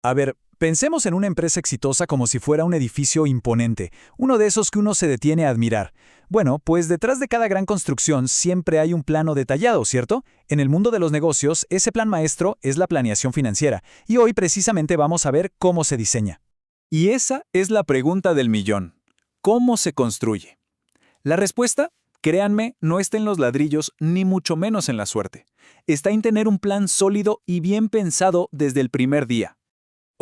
A ver, pensemos en una empresa exitosa como si fuera un edificio imponente, uno de esos que uno se detiene a admirar. Bueno, pues detrás de cada gran construcción siempre hay un plano detallado, ¿cierto? En el mundo de los negocios, ese plan maestro es la planeación financiera, y hoy precisamente vamos a ver cómo se diseña. Y esa es la pregunta del millón. ¿Cómo se construye? La respuesta, créanme, no está en los ladrillos ni mucho menos en la suerte. Está en tener un plan sólido y bien pensado desde el primer día.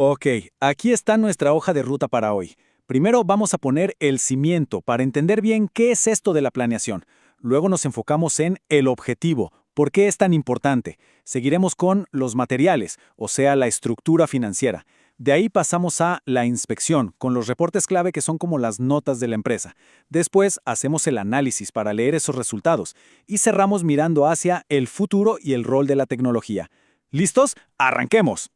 Ok, aquí está nuestra hoja de ruta para hoy. Primero vamos a poner el cimiento para entender bien qué es esto de la planeación. Luego nos enfocamos en el objetivo, por qué es tan importante. Seguiremos con los materiales, o sea, la estructura financiera. De ahí pasamos a la inspección, con los reportes clave que son como las notas de la empresa. Después hacemos el análisis para leer esos resultados y cerramos mirando hacia el futuro y el rol de la tecnología. ¿Listos? ¡Arranquemos!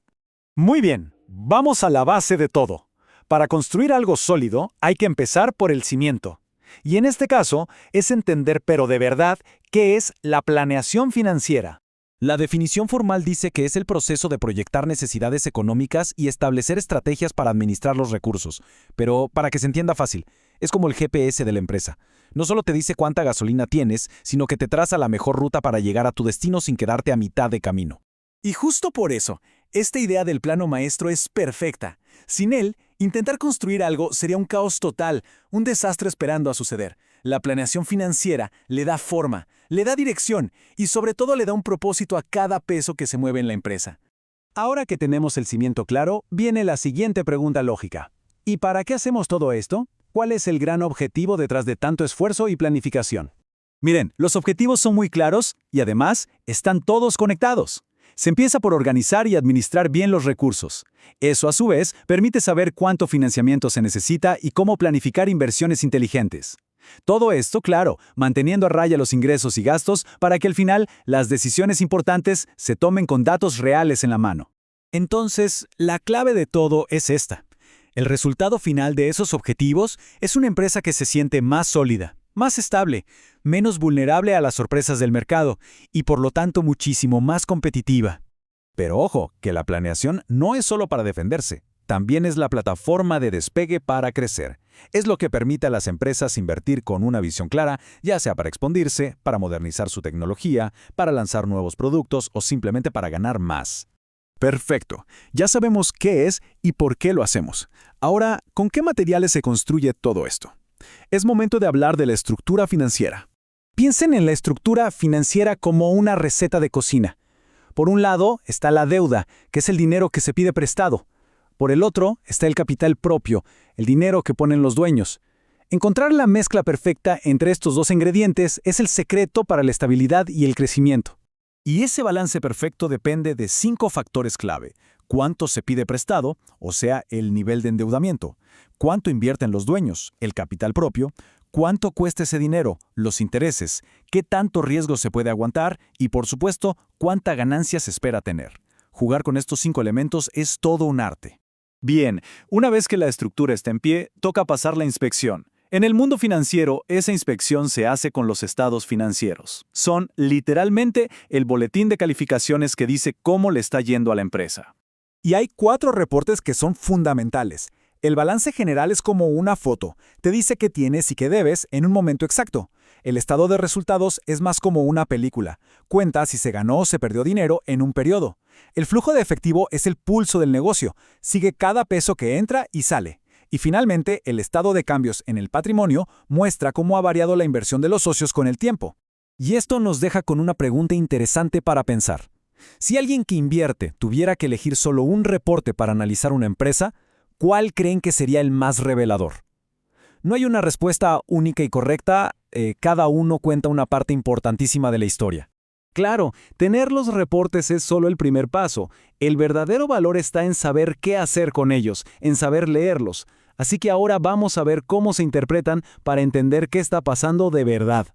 Muy bien, vamos a la base de todo. Para construir algo sólido hay que empezar por el cimiento. Y en este caso es entender, pero de verdad, qué es la planeación financiera. La definición formal dice que es el proceso de proyectar necesidades económicas y establecer estrategias para administrar los recursos. Pero para que se entienda fácil, es como el GPS de la empresa. No solo te dice cuánta gasolina tienes, sino que te traza la mejor ruta para llegar a tu destino sin quedarte a mitad de camino. Y justo por eso, esta idea del plano maestro es perfecta. Sin él, intentar construir algo sería un caos total, un desastre esperando a suceder. La planeación financiera le da forma, le da dirección y sobre todo le da un propósito a cada peso que se mueve en la empresa. Ahora que tenemos el cimiento claro, viene la siguiente pregunta lógica. ¿Y para qué hacemos todo esto? ¿Cuál es el gran objetivo detrás de tanto esfuerzo y planificación? Miren, los objetivos son muy claros y además están todos conectados. Se empieza por organizar y administrar bien los recursos. Eso, a su vez, permite saber cuánto financiamiento se necesita y cómo planificar inversiones inteligentes. Todo esto, claro, manteniendo a raya los ingresos y gastos para que al final las decisiones importantes se tomen con datos reales en la mano. Entonces, la clave de todo es esta. El resultado final de esos objetivos es una empresa que se siente más sólida, más estable, menos vulnerable a las sorpresas del mercado y por lo tanto muchísimo más competitiva. Pero ojo, que la planeación no es solo para defenderse, también es la plataforma de despegue para crecer. Es lo que permite a las empresas invertir con una visión clara, ya sea para expandirse, para modernizar su tecnología, para lanzar nuevos productos o simplemente para ganar más. Perfecto, ya sabemos qué es y por qué lo hacemos. Ahora, ¿con qué materiales se construye todo esto? Es momento de hablar de la estructura financiera. Piensen en la estructura financiera como una receta de cocina. Por un lado está la deuda, que es el dinero que se pide prestado. Por el otro está el capital propio, el dinero que ponen los dueños. Encontrar la mezcla perfecta entre estos dos ingredientes es el secreto para la estabilidad y el crecimiento. Y ese balance perfecto depende de 5 factores clave. Cuánto se pide prestado, o sea, el nivel de endeudamiento. Cuánto invierten los dueños, el capital propio. Cuánto cuesta ese dinero, los intereses. Qué tanto riesgo se puede aguantar y, por supuesto, cuánta ganancia se espera tener. Jugar con estos 5 elementos es todo un arte. Bien, una vez que la estructura está en pie, toca pasar la inspección. En el mundo financiero, esa inspección se hace con los estados financieros. Son, literalmente, el boletín de calificaciones que dice cómo le está yendo a la empresa. Y hay 4 reportes que son fundamentales. El balance general es como una foto. Te dice qué tienes y qué debes en un momento exacto. El estado de resultados es más como una película. Cuenta si se ganó o se perdió dinero en un periodo. El flujo de efectivo es el pulso del negocio. Sigue cada peso que entra y sale. Y finalmente, el estado de cambios en el patrimonio muestra cómo ha variado la inversión de los socios con el tiempo. Y esto nos deja con una pregunta interesante para pensar. Si alguien que invierte tuviera que elegir solo un reporte para analizar una empresa, ¿cuál creen que sería el más revelador? No hay una respuesta única y correcta, cada uno cuenta una parte importantísima de la historia. Claro, tener los reportes es solo el primer paso. El verdadero valor está en saber qué hacer con ellos, en saber leerlos. Así que ahora vamos a ver cómo se interpretan para entender qué está pasando de verdad.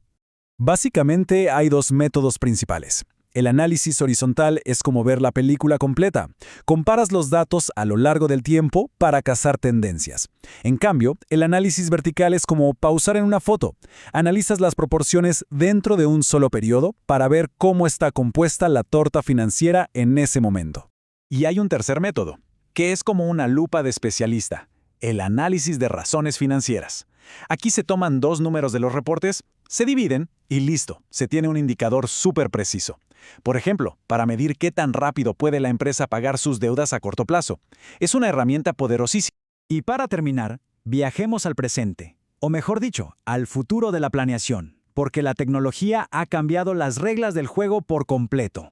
Básicamente hay 2 métodos principales. El análisis horizontal es como ver la película completa. Comparas los datos a lo largo del tiempo para cazar tendencias. En cambio, el análisis vertical es como pausar en una foto. Analizas las proporciones dentro de un solo periodo para ver cómo está compuesta la torta financiera en ese momento. Y hay un tercer método, que es como una lupa de especialista, el análisis de razones financieras. Aquí se toman dos números de los reportes, se dividen y listo, se tiene un indicador súper preciso. Por ejemplo, para medir qué tan rápido puede la empresa pagar sus deudas a corto plazo. Es una herramienta poderosísima. Y para terminar, viajemos al presente, o mejor dicho, al futuro de la planeación, porque la tecnología ha cambiado las reglas del juego por completo.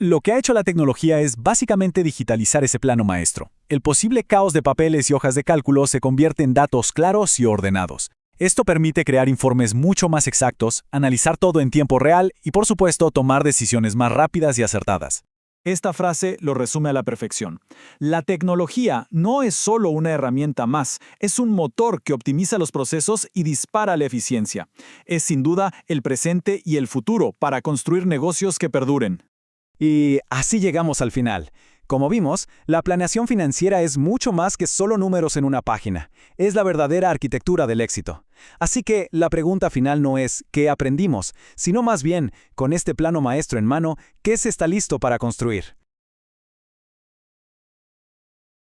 Lo que ha hecho la tecnología es básicamente digitalizar ese plano maestro. El posible caos de papeles y hojas de cálculo se convierte en datos claros y ordenados. Esto permite crear informes mucho más exactos, analizar todo en tiempo real y, por supuesto, tomar decisiones más rápidas y acertadas. Esta frase lo resume a la perfección. La tecnología no es solo una herramienta más, es un motor que optimiza los procesos y dispara la eficiencia. Es sin duda el presente y el futuro para construir negocios que perduren. Y así llegamos al final. Como vimos, la planeación financiera es mucho más que solo números en una página. Es la verdadera arquitectura del éxito. Así que la pregunta final no es ¿qué aprendimos?, sino más bien, con este plano maestro en mano, ¿qué se está listo para construir?